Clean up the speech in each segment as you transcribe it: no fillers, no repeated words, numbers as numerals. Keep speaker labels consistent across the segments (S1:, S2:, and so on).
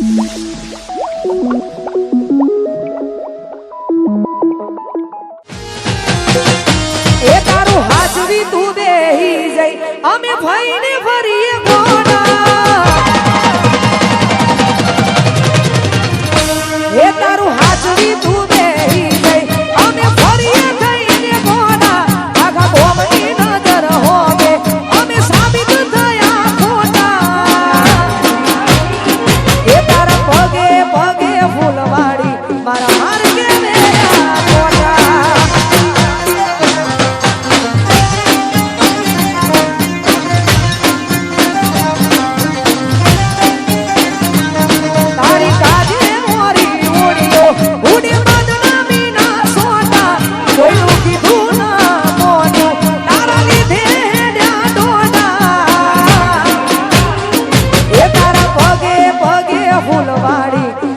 S1: એ તારું હાજરી તું બેહી જઈ અમે ભાઈને ફરીએ ગોડા એ તારું હાજરી તું બેહી જઈ અમે ફરીએ થઈને ગોડા આગા બોમની નજર હોવે અમે સાબિત થયા ખોટા એ તારા પગે પગે ફૂલવાડી મારા માર્ગે મેરા ગોડા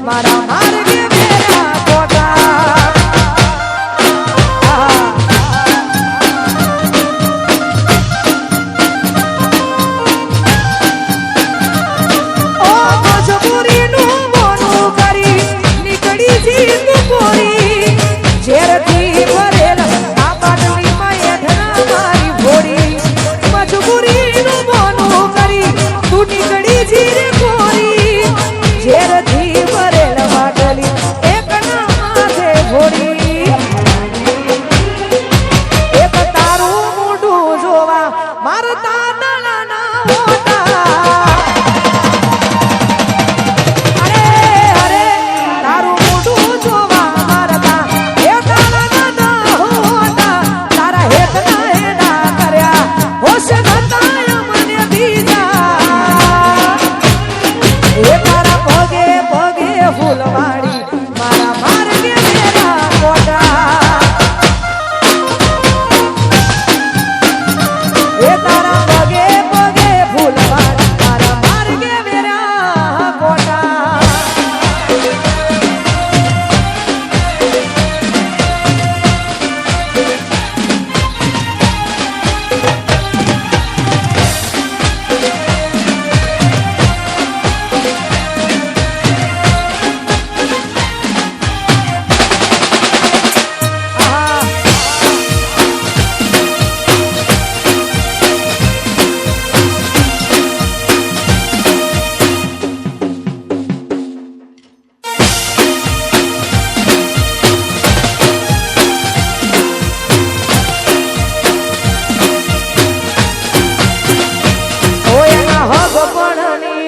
S1: મારા માર્ગે મેરા ગોડા ઓ મજબૂરીનું મોનું કરી નીકળી જીત કોરી ઝેરથી ભરેલ આ પાટલીમાં એઠના મારી ભોળી મજબૂરીનું મોનું કરી તું નીકળી જીત કોરી ઝેરથી ભરેલ માટલી એકના માથે ઘોડી એક તારું મોઢું જોવા મારતા નાના મોટા અરે અરે તારું મોઢું જોવા મારતા એ નાના મોટા તારા હેતના હેડા કર્યા હોશ નતા મને બીજા એ તારા પગે પગે ફૂલવાડી મારા માર્ગે મેરા ગોડા એ તારા પગે પગે ફૂલવાડી મારા માર્ગે મેરા ગોડા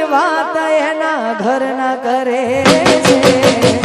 S1: વાત એના ઘરના કરે છે